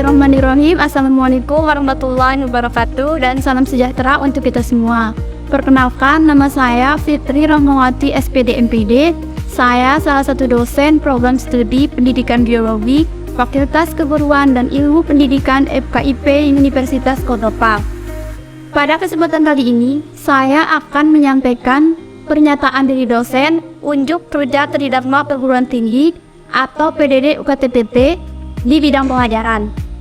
Bismillahirrahmanirrahim. Assalamualaikum warahmatullahi wabarakatuh dan salam sejahtera untuk kita semua. Perkenalkan, nama saya Fitri Rahmawati SPD MPD. Saya salah satu dosen program studi pendidikan biologi Fakultas Keguruan dan Ilmu Pendidikan FKIP Universitas Kota Depok. Pada kesempatan kali ini, saya akan menyampaikan pernyataan dari dosen unjuk kerja Tridharma Perguruan Tinggi atau PDD UKTPT di bidang pengajaran.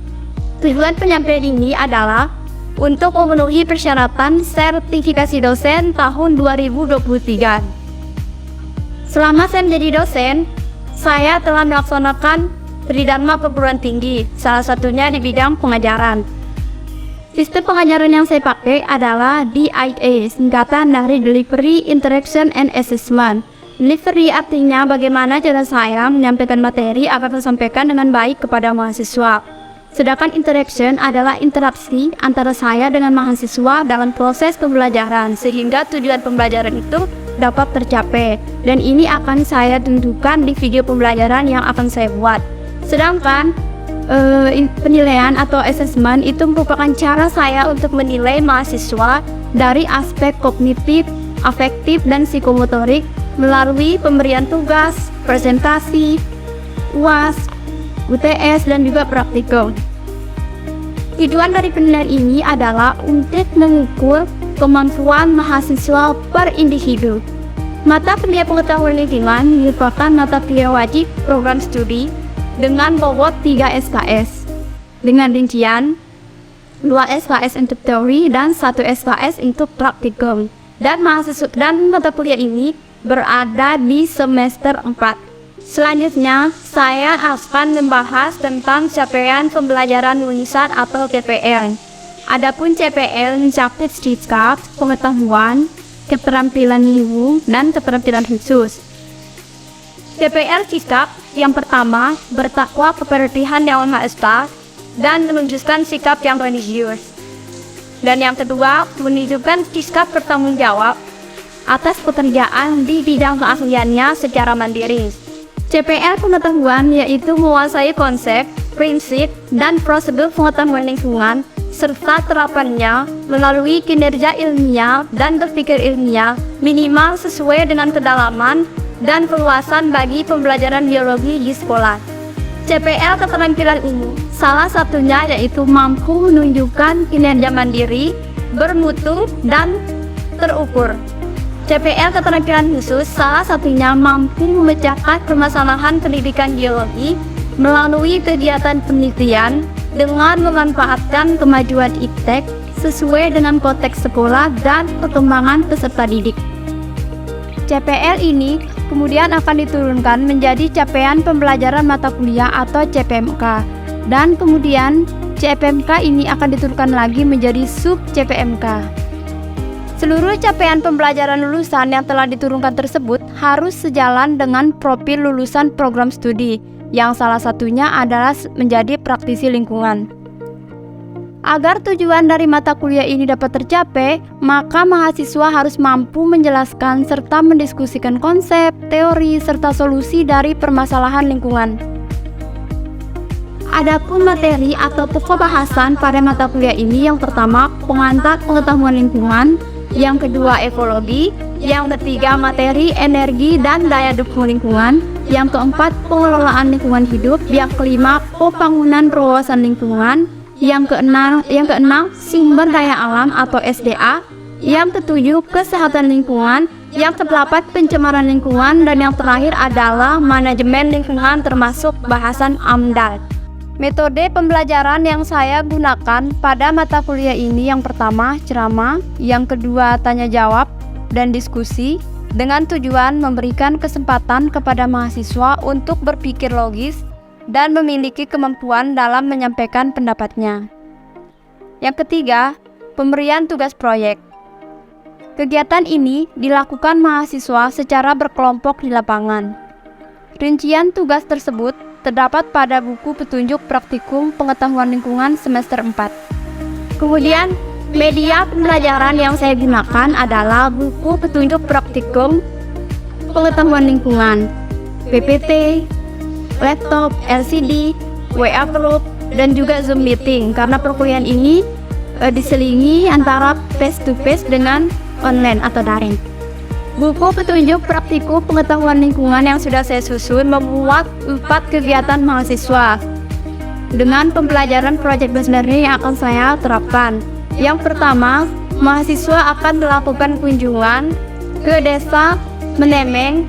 Tujuan penyampaian ini adalah untuk memenuhi persyaratan sertifikasi dosen tahun 2023. Selama saya menjadi dosen, saya telah melaksanakan Tridharma Perguruan Tinggi, salah satunya di bidang pengajaran. Sistem pengajaran yang saya pakai adalah DIA, singkatan dari Delivery, Interaction, and Assessment. Delivery artinya bagaimana cara saya menyampaikan materi agar tersampaikan dengan baik kepada mahasiswa. Sedangkan interaction adalah interaksi antara saya dengan mahasiswa dalam proses pembelajaran sehingga tujuan pembelajaran itu dapat tercapai. Dan ini akan saya tunjukkan di video pembelajaran yang akan saya buat. Sedangkan penilaian atau assessment itu merupakan cara saya untuk menilai mahasiswa dari aspek kognitif, afektif, dan psikomotorik melalui pemberian tugas, presentasi, UAS, UTS, dan juga praktikum. Tujuan dari penilaian ini adalah untuk mengukur kemampuan mahasiswa per individu. Mata kuliah pengetahuan lingkungan merupakan mata kuliah wajib program studi dengan bobot 3 SKS dengan rincian 2 SKS untuk teori dan 1 SKS untuk praktikum. Dan mata kuliah ini berada di semester 4. Selanjutnya, saya akan membahas tentang capaian pembelajaran lulusan atau CPL. Adapun CPL mencakup sikap, pengetahuan, keterampilan ilmu, dan keterampilan khusus. CPL sikap yang pertama, bertakwa kepada Tuhan Yang Maha Esa dan menunjukkan sikap yang religius. Dan yang kedua, menunjukkan sikap bertanggung jawab atas pekerjaan di bidang keahliannya secara mandiri. CPL pengetahuan yaitu menguasai konsep, prinsip, dan prosedur pengetahuan lingkungan serta terapannya melalui kinerja ilmiah dan berpikir ilmiah minimal sesuai dengan kedalaman dan keluasan bagi pembelajaran biologi di sekolah. CPL keterampilan ini salah satunya yaitu mampu menunjukkan kinerja mandiri, bermutu, dan terukur. CPL keterampilan khusus salah satunya mampu memecahkan permasalahan pendidikan biologi melalui kegiatan penelitian dengan memanfaatkan kemajuan iptek sesuai dengan konteks sekolah dan perkembangan peserta didik. CPL ini kemudian akan diturunkan menjadi capaian pembelajaran mata kuliah atau CPMK, dan kemudian CPMK ini akan diturunkan lagi menjadi sub CPMK. Seluruh capaian pembelajaran lulusan yang telah diturunkan tersebut harus sejalan dengan profil lulusan program studi, yang salah satunya adalah menjadi praktisi lingkungan. Agar tujuan dari mata kuliah ini dapat tercapai, maka mahasiswa harus mampu menjelaskan serta mendiskusikan konsep, teori, serta solusi dari permasalahan lingkungan. Adapun materi atau pokok bahasan pada mata kuliah ini yang pertama, pengantar pengetahuan lingkungan, yang kedua ekologi, yang ketiga materi, energi, dan daya dukung lingkungan, yang keempat pengelolaan lingkungan hidup, yang kelima pembangunan perluasan lingkungan, yang keenam sumber daya alam atau SDA, yang ketujuh kesehatan lingkungan, yang kedelapan pencemaran lingkungan, dan yang terakhir adalah manajemen lingkungan termasuk bahasan AMDAL. Metode pembelajaran yang saya gunakan pada mata kuliah ini yang pertama ceramah, yang kedua tanya jawab dan diskusi dengan tujuan memberikan kesempatan kepada mahasiswa untuk berpikir logis dan memiliki kemampuan dalam menyampaikan pendapatnya. Yang ketiga, pemberian tugas proyek. Kegiatan ini dilakukan mahasiswa secara berkelompok di lapangan. Rincian tugas tersebut terdapat pada buku petunjuk praktikum pengetahuan lingkungan semester 4. Kemudian, media pembelajaran yang saya gunakan adalah buku petunjuk praktikum pengetahuan lingkungan, PPT, laptop, LCD, WA group, dan juga Zoom meeting, karena perkuliahan ini diselingi antara face to face dengan online atau daring. Buku petunjuk praktikum pengetahuan lingkungan yang sudah saya susun memuat 4 kegiatan mahasiswa dengan pembelajaran project based learning yang akan saya terapkan. Yang pertama, mahasiswa akan melakukan kunjungan ke desa Menemeng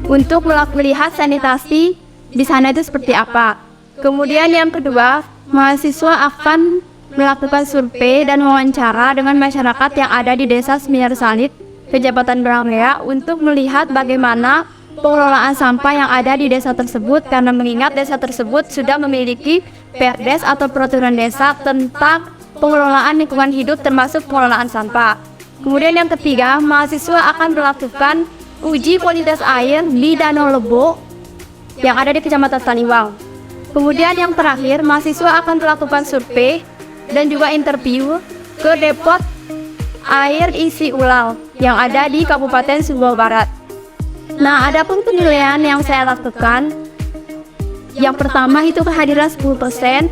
untuk melihat sanitasi di sana itu seperti apa. Kemudian yang kedua, mahasiswa akan melakukan survei dan wawancara dengan masyarakat yang ada di desa Semiyar Salid, Kecamatan Berangrea, untuk melihat bagaimana pengelolaan sampah yang ada di desa tersebut, karena mengingat desa tersebut sudah memiliki Perdes atau peraturan desa tentang pengelolaan lingkungan hidup termasuk pengelolaan sampah. Kemudian yang ketiga, mahasiswa akan melakukan uji kualitas air di Danau Lebo yang ada di Kecamatan Taliwang. Kemudian yang terakhir, mahasiswa akan melakukan survei dan juga interview ke depot air isi ulang yang ada di Kabupaten Sumbawa Barat. Nah, ada pun penilaian yang saya lakukan. Yang pertama itu kehadiran 10%,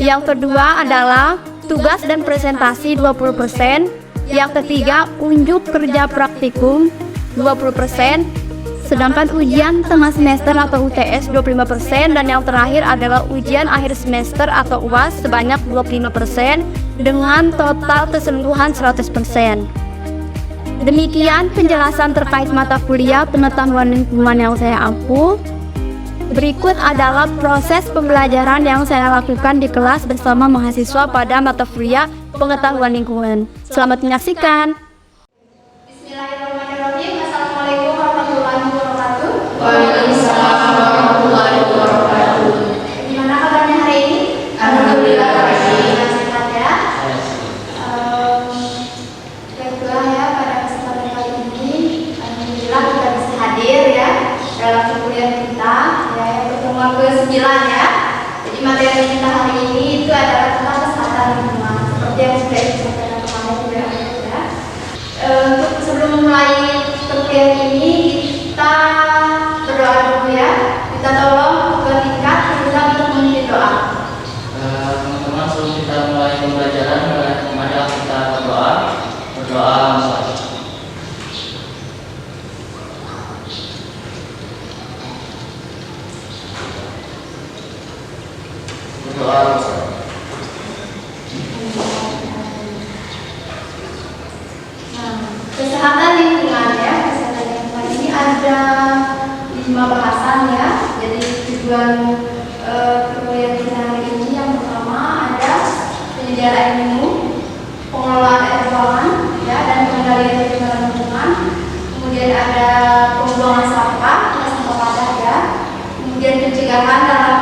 yang kedua adalah tugas dan presentasi 20%, yang ketiga unjuk kerja praktikum 20%, sedangkan ujian tengah semester atau UTS 25%, dan yang terakhir adalah ujian akhir semester atau UAS sebanyak 25% dengan total keseluruhan 100%. Demikian penjelasan terkait mata kuliah pengetahuan lingkungan yang saya ampu. Berikut adalah proses pembelajaran yang saya lakukan di kelas bersama mahasiswa pada mata kuliah pengetahuan lingkungan. Selamat menyaksikan. Bismillahirrahmanirrahim. Assalamualaikum warahmatullahi wabarakatuh. Waalaikumsalam warahmatullahi wabarakatuh. Gimana kabarnya hari ini? Alhamdulillah baik. Sehat ya. Baiklah ya, pada kesempatan kali ini alhamdulillah kita bisa hadir ya dalam kuliah kita ya, yang pertemuan ke-9 ya. Jadi materi kita hari ini itu adalah tentang kesehatan lingkungan seperti yang sudah disampaikan kemarin juga ya. Untuk sebelum memulai perkuliahan ini kita berdoa dulu ya. Kita tolong ke tingkat kita untuk memimpin doa. Teman-teman, sebelum kita mulai pembelajaran, mari kita berdoa. Berdoa mulai. Berdoa. Kesehatan lingkungan ya, kesehatan lingkungan ini ada 5 bahasan ya. Jadi tujuan perkuliahan kita hari ini yang pertama ada penyediaan air minum, pengelolaan air buangan ya, dan pengendalian pencemaran lingkungan. Kemudian ada pembuangan sampah, sampah padat ya. Kemudian pencegahan dalam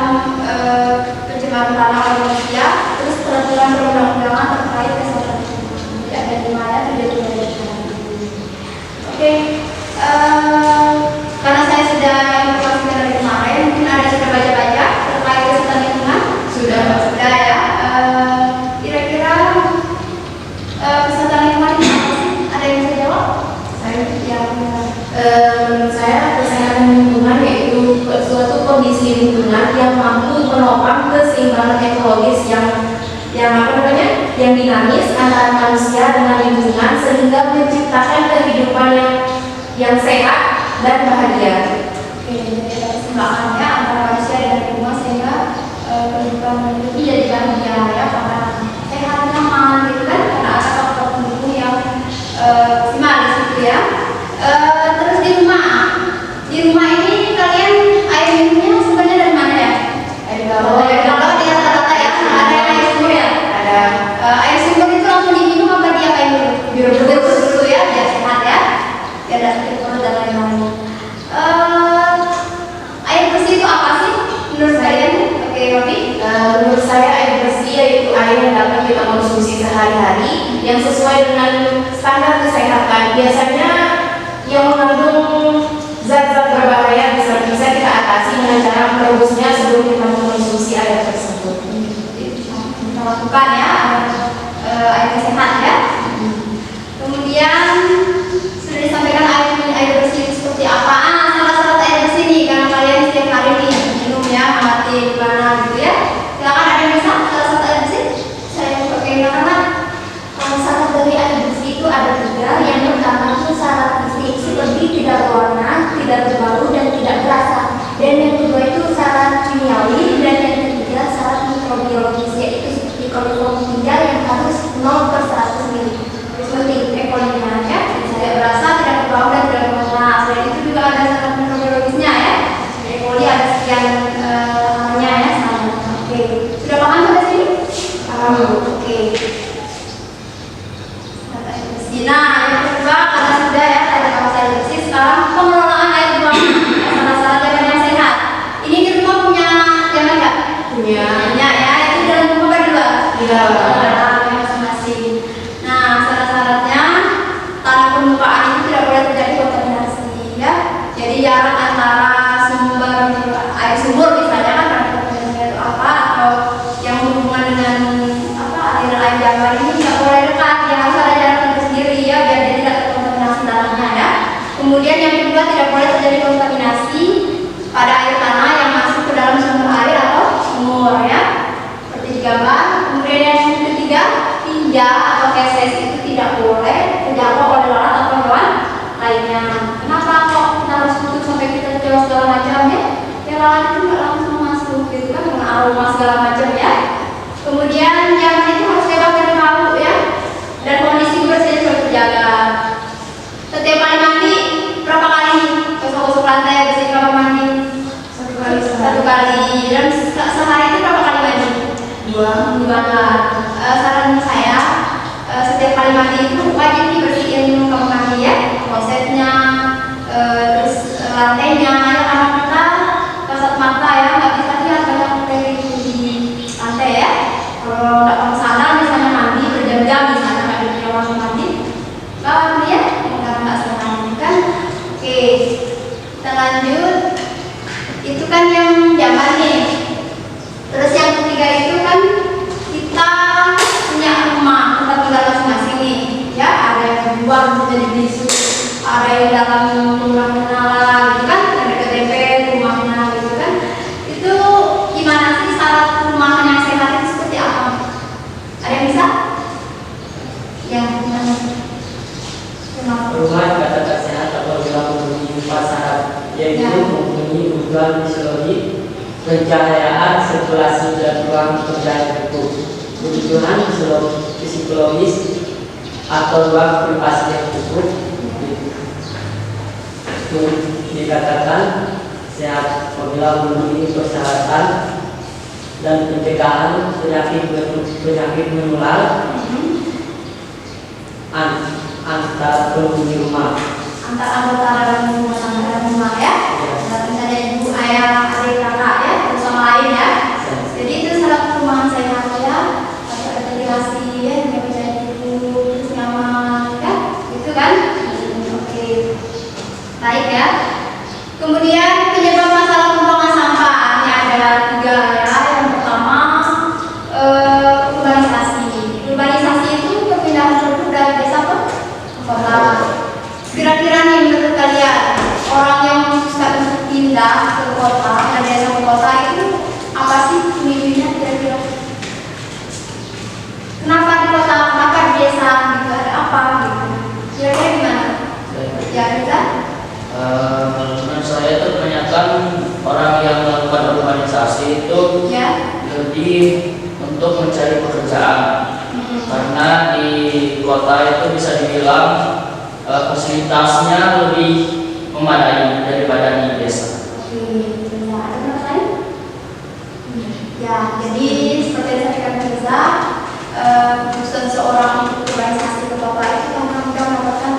pencemaran tanah oleh manusia. Terus peraturan perundang-undangan terkait kesehatan lingkungan. Jadi ada 5 ya, tidak ada. Oke, karena saya sudah informasikan dari kemarin, mungkin ada sudah baca-baca terkait kesehatan lingkungan? Sudah ya. Kira-kira kesehatan lingkungan ini apa sih? Ada yang bisa jawab? Saya Menurut saya kesehatan lingkungan yaitu suatu kondisi lingkungan yang mampu menopang keseimbangan ekologis yang dinamis antara manusia dengan lingkungan sehingga menciptakan kehidupan yang sehat dan bahagia. Oke, jadi ada keseimbangannya antara manusia dan lingkungan sehingga kehidupan itu jadi bahagia ya, karena sehat nyaman gitu kan, karena ada faktor pendukung yang optimal di situ ya. Terus di rumah ini kalian air minumnya sebenarnya dari mana ya? Dari bawah ya. Kalau di rata-rata ya ada yang air sumber ya? Ada. Air sumber itu langsung diminum apa diapain dulu? Direbus dulu ya, biar sehat ya. Biar tidak sakit perut dan lain-lain. Air bersih itu apa sih menurut kalian? Oke, Robi. Menurut saya air bersih yaitu air yang dapat kita konsumsi sehari-hari yang sesuai dengan standar kesehatan. Biasanya yang mengandung zat-zat berbahaya bisa kita atasi dengan cara merebusnya sebelum kita mengkonsumsi air tersebut. Kita lakukan ya air sehat ya. Kemudian sudah disampaikan air bersih itu seperti apa? Syarat-syarat air bersih nih, karena kalian setiap hari nih minum ya, amati di mana gitu ya. Silakan ada yang bisa jalan itu nggak langsung masuk gitu kan, dengan aroma segala macam ya. Kemudian nyaman itu harus bebas dari bau ya, dan kondisi bersih harus terjaga. Setiap kali mandi berapa kali gosok-gosok lantai, bersih kamar mandi? Satu kali. Dan sehari itu berapa kali mandi? Dua. Saran saya setiap kali mandi itu wajib dibersihin kamar mandi ya, klosetnya, terus lantainya ya, karena kita kasat mata ya nggak bisa lihat banyak bakteri di lantai ya. Kalau nggak pakai sandal misalnya mandi berjam-jam misalnya nggak ada yang langsung mandi, bawah ya karena nggak sering mandi kan. Oke, kita lanjut. Itu kan yang zaman nih. Terus yang ketiga itu kan kita punya rumah, tempat tinggal masing-masing nih ya, ada yang di luar bisa jadi bisu, ada yang dalam rumah kenalan gitu kan, yang dekat DP rumahnya gitu kan. Itu gimana sih syarat rumah yang sehat itu seperti apa? Ada yang bisa? Ya, gimana? Rumah dikatakan sehat apabila memenuhi 4 syarat, yaitu mempunyai kebutuhan fisiologi, pencahayaan, sirkulasi, dan ruang kerja yang cukup, kebutuhan psikologis atau ruang privasi yang cukup. Dikatakan sehat apabila memenuhi persyaratan dan pencegahan penyakit menular antar penghuni rumah, Antar anggota dalam rumah tangga dan rumah ya. Misalnya ibu, ayah, adik, kakak ya, atau sama lain ya. Jadi itu syarat perumahan sehat ya. Ada ventilasi ya, yang bisa duduk, terus nyaman ya, gitu kan? Oke, baik ya. Kemudian penyebab masalah pembuangan sampah ini ada 3 ya. Yang pertama urbanisasi. Urbanisasi itu perpindahan penduduk dari desa ke kota. Kira-kira nih menurut kalian orang yang memutuskan untuk pindah ke kota, dari desa ke kota itu apa sih pemicunya kira-kira? Kenapa di kota, kenapa di desa gitu, ada apa gitu? Kira-kira gimana? Ya bisa? Menurut saya itu kebanyakan orang yang melakukan urbanisasi itu Ya. lebih untuk mencari pekerjaan, karena di kota itu bisa dibilang fasilitasnya lebih memadai daripada di desa. Oke, ya ada yang lain? Ya, jadi seperti yang saya katakan Riza, keputusan seorang untuk urbanisasi ke kota itu karena mudah mendapatkan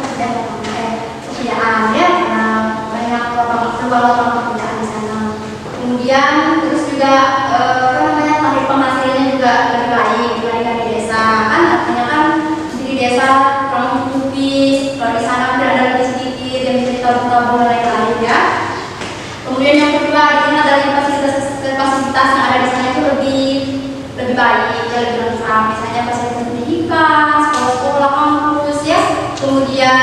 pekerjaan ya, karena banyak lapangan pekerjaan di sana. Kemudian terus juga tarif penghasilannya juga lebih baik dibandingkan di desa kan, artinya kan di desa kurang mencukupi, kalau di sana tidak ada lebih sedikit yang bisa ditabung-tabung dan lain-lain ya. Kemudian yang kedua, di sini dari fasilitas yang ada di sana itu lebih baik, ya, lebih lengkap. Misalnya fasilitas pendidikan, sekolah-sekolah, kampus ya. Kemudian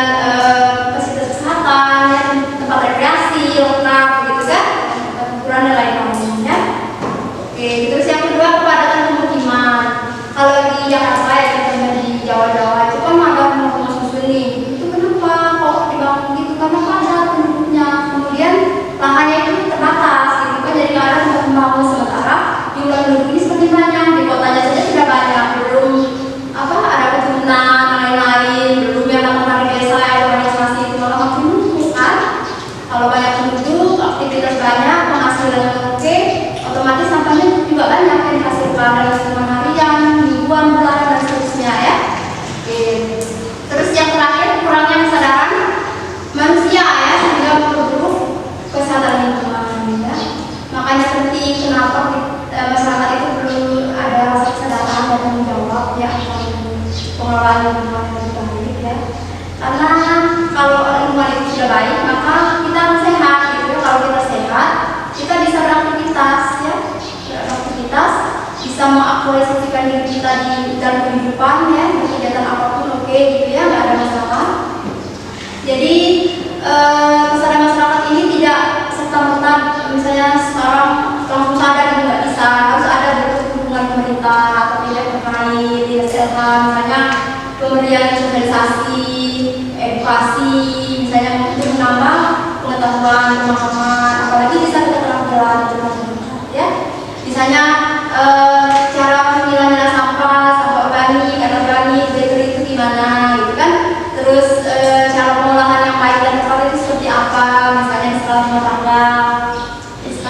fasilitas kesehatan, ya, tempat rekreasi lengkap, gitu kan, tempat hiburan dan lain-lain ya. Oke, terus yang kedua kepadatan pemukiman. Kalau di Jakarta ya, contohnya di Jawa-Jawa itu kan ada rumah susun nih. Itu kenapa kok dibangun gitu? Karena padat penduduknya. Kemudian lahannya itu terbatas, gitu kan, jadi nggak ada tempat membangun. Sementara jumlah penduduk ini semakin banyak, di kotanya saja sudah banyak, belum ada keturunan dan lain-lain, belum yang namanya desa yang urbanisasi itu malah makin numpuk kan. Kalau banyak penduduk, aktivitas banyak, penghasilan oke, otomatis sampahnya juga banyak yang dihasilkan dalam hitungan harian, mingguan, bulanan dan seterusnya ya. Oke. Terus yang terakhir, kurangnya kesadaran manusia ya, sehingga memperburuk kesadaran lingkungan ya. Makanya penting kenapa masyarakat itu perlu ada rasa kesadaran dan tanggung jawab ya akan pengelolaan lingkungan yang lebih baik ya. Karena kalau lingkungan itu sudah baik, maka kita akan sehat gitu ya. Kalau kita sehat, kita bisa beraktivitas ya, bisa mengaktualisasikan diri kita di dalam kehidupan ya, kegiatan apapun oke gitu ya, nggak ada masalah. Jadi kesadaran masyarakat ini tidak serta-merta misalnya sekarang langsung sadar itu nggak bisa, harus ada bentuk dukungan pemerintah atau tidak terkait dinas LH, misalnya pemberian sosialisasi, edukasi, misalnya untuk menambah pengetahuan, pemahaman, apalagi bisa kita terapkan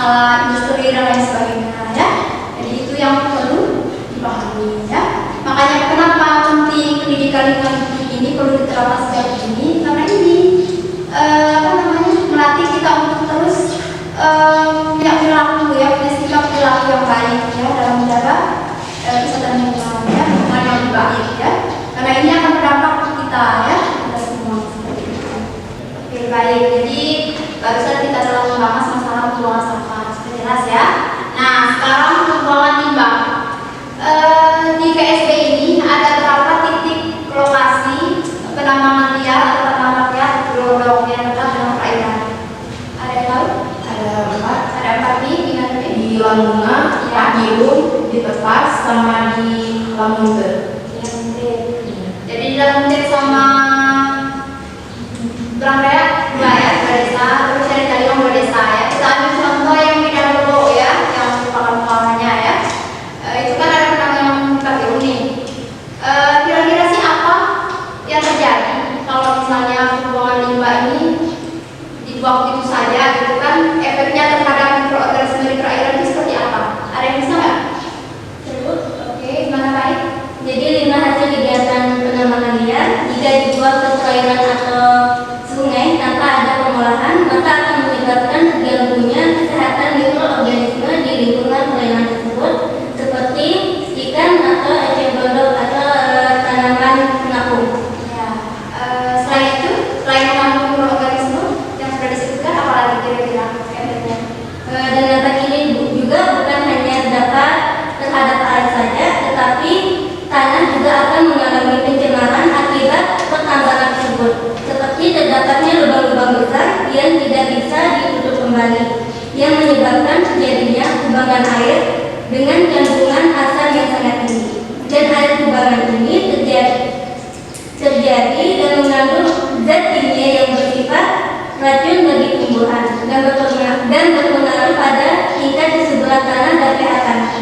masalah industri dan lain sebagainya ya. Jadi itu yang perlu dipahami ya. Makanya kenapa penting pendidikan lingkungan hidup ini perlu diterapkan sejak dini, karena ini melatih kita untuk terus punya perilaku ya, punya sikap perilaku yang baik ya dalam menjaga kesehatan lingkungan ya, lingkungan yang lebih baik ya. Karena ini akan berdampak ke kita ya, kita semua. Oke baik, jadi barusan kita telah membahas masalah pembuangan sampah, sudah jelas ya. Nah sekarang pembuangan limbah. Di KSB ini ada beberapa titik lokasi penambangan liar atau penambangan liar blok-blok yang dekat dengan perairan. Ada yang tahu? Ada empat di mana nih? Di Lambunga, Ya. di Ilung, di Tepas, sama di Lamunte. Jadi di dalam titik sama Berangkat dua ya, dua desa, terus dari tadi dua desa ya. Kita ambil contoh yang di Dago ya, yang merupakan muaranya ya. Itu kan ada penambangan yang pakai unik. Kira-kira sih apa yang terjadi kalau misalnya pembuangan limbah ini dibuang begitu saja gitu kan, efeknya terhadap mikroorganisme di perairan itu seperti apa? Ada yang bisa nggak? Terus, oke, gimana baik? Jadi limbah hasil kegiatan penambangan liar jika dibuang ke perairan atau sungai tanpa ada pengolahan, maka akan menyebabkan terganggunya kesehatan mikroorganisme di lingkungan perairan tersebut, seperti ikan atau eceng gondok atau tanaman penapung. Ya, selain itu, selain mengandung mikroorganisme yang sudah disebutkan, apalagi kira-kira efeknya? Dan efek ini juga bukan hanya dapat terhadap air saja, tetapi tanah juga akan mengalami pencemaran akibat pertambangan tersebut, seperti terdapatnya lubang-lubang besar yang tidak bisa ditutup kembali, yang menyebabkan terjadinya kubangan air dengan kandungan asam yang sangat tinggi. Dan air kubangan ini terjadi dan mengandung zat kimia yang bersifat racun bagi tumbuhan dan berpengaruh pada tingkat kesuburan tanah dan pH tanah.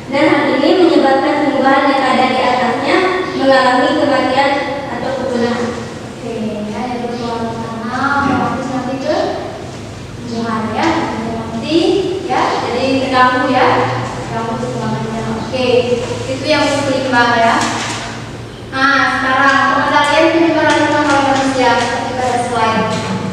Dan hal ini menyebabkan tumbuhan yang ada di atasnya mengalami kematian atau kepunahan. Oke, ya, jadi pembuangan tanah, otomatis nanti ke tumbuhan ya, nanti ya, jadi terganggu ya, terganggu perkembangannya. Oke, itu yang untuk limbah ya. Nah, sekarang pengendalian penyebaran limbah oleh manusia seperti pada slide.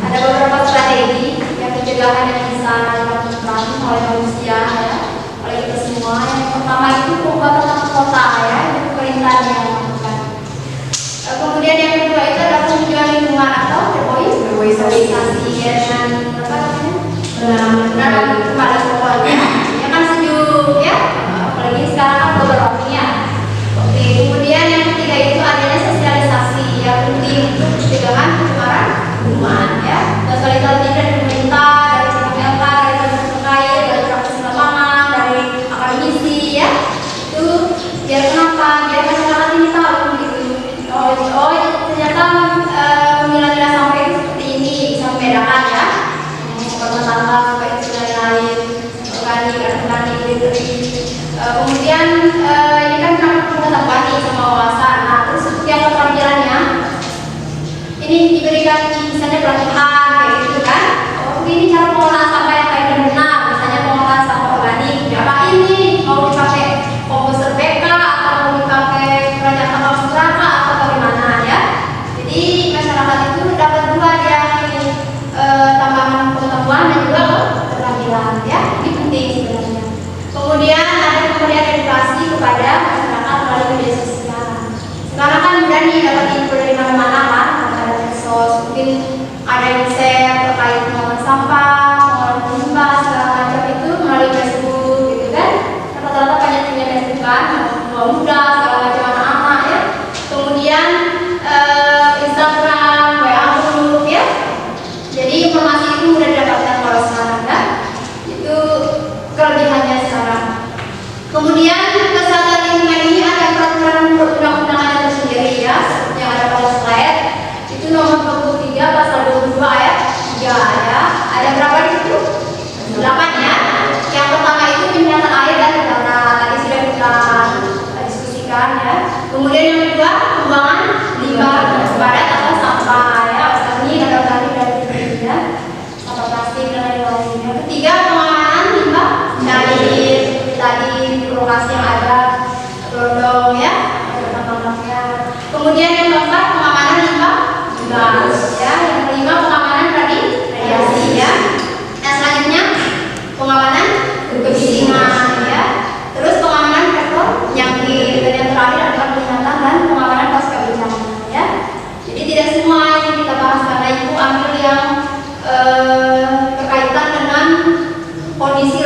Ada beberapa strategi yang pencegahan yang bisa dilakukan oleh manusia ya, oleh kita semua. Yang pertama itu pembuatan tata kota ya, itu pemerintahan yang melakukan. Kemudian yang kedua itu ada penghijauan lingkungan atau reboisasi ya, dengan apa namanya? Menanam kembali pohon ya. Ya kan sejuk ya, apalagi sekarang kan global warming ya. Oke, kemudian yang ketiga itu adanya sosialisasi yang penting untuk pencegahan pencemaran lingkungan ya. Sosialisasi dari pemerintah, dari PMK, dari dinas terkait, dari praktisi lapangan, dari akademisi ya. Itu biar kenapa? Biar masyarakat ini tahu gitu. Oh ternyata pemilah-milah sampah itu seperti ini, bisa membedakan ya. Rumah tangga, sampai itu lain-lain, organik, anorganik, gitu. Kemudian ini kan pengetahuan nih sama wawasan. Nah, terus seperti apa keterampilannya? Ini diberikan misalnya pelatihan kayak gitu kan. Oh, ini cara pengolahan sampah yang baik dan benar. Misalnya pengolahan sampah organik. Apa ini? Mau dipakai komposter BK atau mau dipakai peranjang tambang suraka atau bagaimana ya? Jadi masyarakat itu dapat dua dia tambahan pengetahuan dan juga keterampilan ya. Ini penting sebenarnya. Kemudian ada pemberian edukasi kepada masyarakat melalui media sosial. Sekarang kan mudah nih dapat info dari mana-mana kan, ada medsos, mungkin ada yang share terkait pengolahan sampah, pengolahan limbah segala macam itu melalui Facebook gitu kan. Rata-rata banyak punya Facebook kan, tua muda segala macam anak-anak ya. Kemudian Instagram, WA group ya. Jadi informasi itu mudah didapatkan kalau sekarang ya. Itu kelebihannya sekarang. Kemudian kesehatan lingkungan ini ada peraturan perundang-undangan tersendiri ya, seperti yang ada pada slide. Itu nomor 23 pasal 22 ayat 3 ya. Ada berapa di situ? 8 ya. Yang pertama itu penyediaan air dan udara. Tadi sudah kita diskusikan ya. Kemudian yang kedua pembuangan limbah padat atau sampah ya. Ini ada organik dan tidak, sampah plastik dan lain-lain. Yang ketiga pengamanan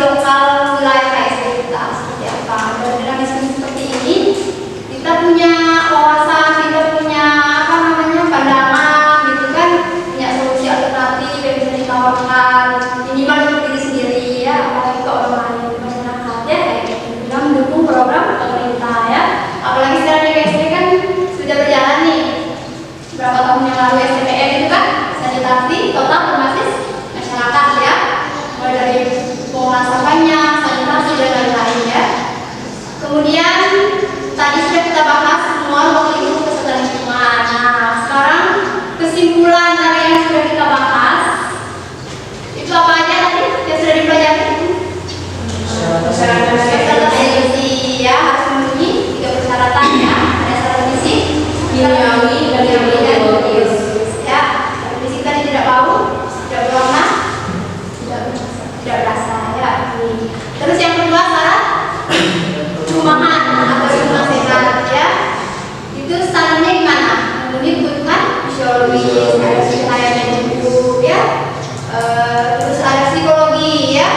lokal wilayah KSD kita seperti apa. Dan dengan diskusi seperti ini, kita punya wawasan, kita punya apa namanya pandangan, gitu kan, punya solusi alternatif yang bisa ditawarkan minimal untuk diri sendiri ya, apalagi ke orang lain di masyarakat ya, kayak gitu. Dengan mendukung program pemerintah ya. Apalagi sekarang di KSD kan sudah berjalan nih berapa tahun yang lalu SPM itu kan sanitasi total berbasis masyarakat ya, mulai dari pengolahan sampahnya, sanitasi dan lain-lain ya. Kemudian tadi sudah kita bahas semua ruang lingkup kesehatan lingkungan. Nah, sekarang kesimpulan dari yang sudah kita bahas itu apa aja tadi yang sudah dipelajari? Persyaratan emisi ya, harus memenuhi 3 persyaratan ya. Ada syarat fisik, kimiawi, dan biologis ya. Fisik tadi tidak bau, tidak berwarna, tidak berasa ya. Terus yang kedua syarat rumahan atau rumah sehat ya. Itu standarnya gimana? Memenuhi kebutuhan fisiologis, ada cahaya yang cukup ya. Terus ada psikologi ya.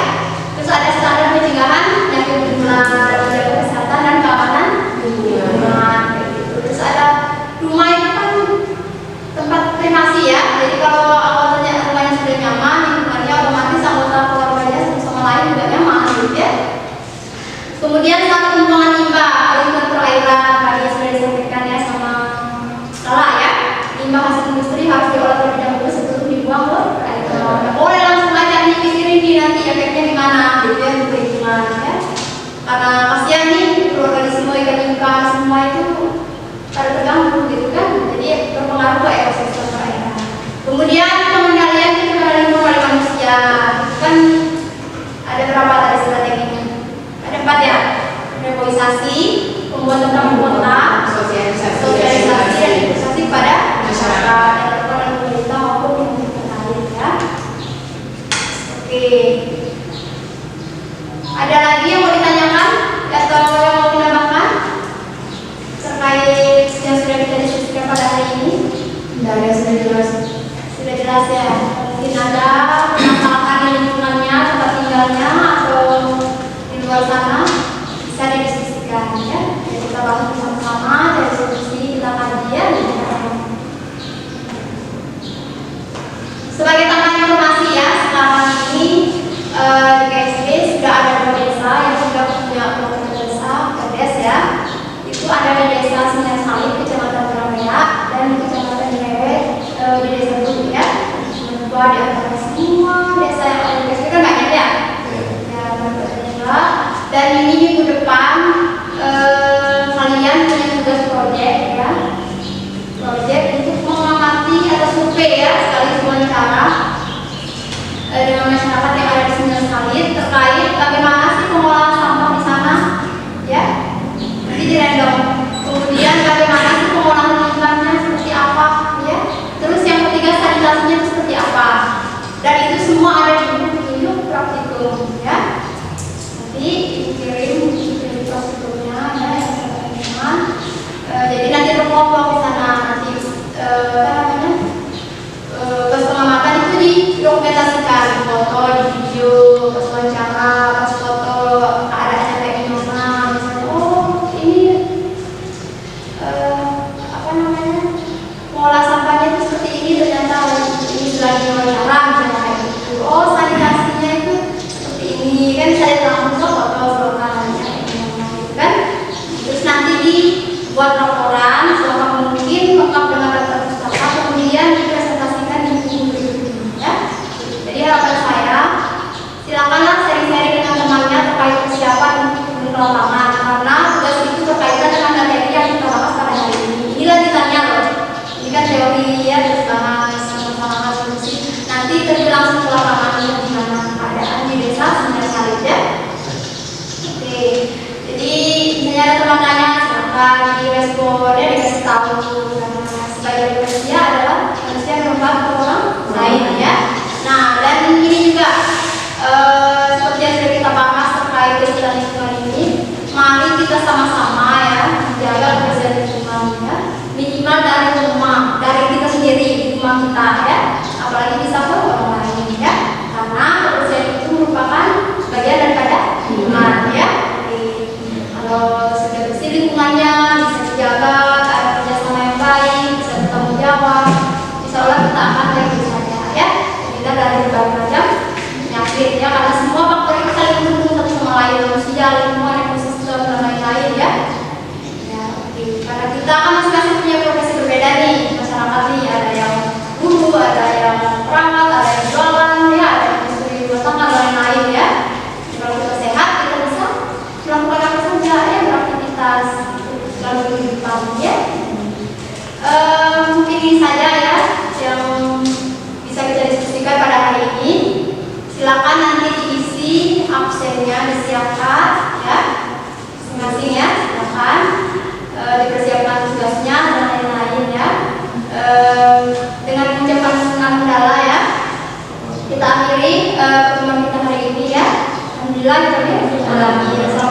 Terus ada standar pencegahan penyakit menular, menjaga kesehatan dan keamanan lingkungan kayak gitu. Terus ada rumah itu kan tempat privasi ya. Jadi kalau anggotanya rumahnya sudah nyaman, lingkungannya otomatis anggota keluarganya satu sama lain juga nyaman gitu ya. Kemudian satu pembuangan limbah, lingkungan perairan tadi sudah disampaikan ya sama Lala ya. Limbah hasil industri harus diolah terlebih dahulu sebelum dibuang ke perairan. Nggak boleh langsung aja dipikirin nih nanti efeknya gimana gitu ya untuk lingkungan ya. Karena kasihan nih organisme ikan semua itu pada terganggu gitu kan. Jadi berpengaruh ke ekosistem perairan. Kemudian pengendalian pencemaran lingkungan oleh manusia kan ada berapa tadi strateginya? Ada 4 ya. Reboisasi, pembuatan taman kota, sosialisasi dan edukasi pada masyarakat yang dilakukan oleh pemerintah maupun yang terkait ya. Oke. Ada lagi yang mau ditanyakan atau yang mau menambahkan terkait yang sudah kita diskusikan pada hari ini? Tidak ada, sudah jelas. Sudah jelas ya. Mungkin ada permasalahan di lingkungannya, tempat tinggalnya atau di luar sana bisa didiskusikan ya. Jadi kita bahas bersama-sama dari solusi kita kaji ya. Sebagai tambahan informasi ya, sekarang ini di KSD sudah ada 2 desa yang sudah punya program desa, KDS ya. Itu ada di desa Sinar Salib, Kecamatan Beramea, dan di Kecamatan Lewe di desa Bulu ya. Dua di antara semua desa yang ada di KSD kan banyak ya. Ya, banyak. Dan ini minggu depan kalian punya tugas proyek ya. Proyek untuk mengamati atau survei ya, sekali wawancara dengan masyarakat yang ada di Sinar Salib terkait bagaimana sih pengolahan sampah di sana ya. Nanti di random. Kemudian bagaimana sih pengolahan limbahnya seperti apa ya. Terus yang ketiga sanitasinya itu seperti apa. Dan itu semua ada di buku praktikum ya. Nanti dikirim di praktikumnya ya yang teman-teman. Jadi nanti berkelompok di sana nanti pas pengamatan itu didokumentasikan, foto, di video, pas wawancara, pas foto keadaannya kayak gimana, misalnya oh ini apa namanya mengolah sampahnya itu seperti ini, ternyata ini lagi wawancara misalnya kayak gitu. Oh sanitasinya itu seperti ini kan, saya langsung foto-fotokan kayak gimana gitu kan. Terus nanti dibuat laporan selama mungkin lengkap dengan data pustaka, kemudian dipresentasikan di buku berikutnya ya. Jadi harapan saya silakanlah sharing-sharing dengan temannya terkait persiapan untuk ke lapangan, karena tugas itu berkaitan dengan materi yang kita bahas pada hari ini. Ini lanjutannya loh, ini kan teori ya, terus bahas sama-sama solusi. Nanti terjun langsung ke lapangan gimana keadaan di desa Sinar Salib ya. Oke, jadi misalnya ada teman tanya silakan direspon ya, dikasih tahu. Karena sebagai manusia adalah manusia yang bermanfaat untuk orang lain ya. Nah, dan ini juga seperti yang sudah kita bahas terkait kesehatan lingkungan ini, mari kita sama-sama ya menjaga kebersihan lingkungan ya. Minimal dari rumah, dari kita sendiri di rumah kita ya. Apalagi bisa ke orang lain ya. Karena kebersihan itu merupakan bagian daripada WC-nya disiapkan ya, masing-masing ya, silakan dipersiapkan tugasnya dan lain-lain ya. Dengan mengucapkan alhamdulillah ya, kita akhiri pertemuan kita hari ini ya. Alhamdulillah kita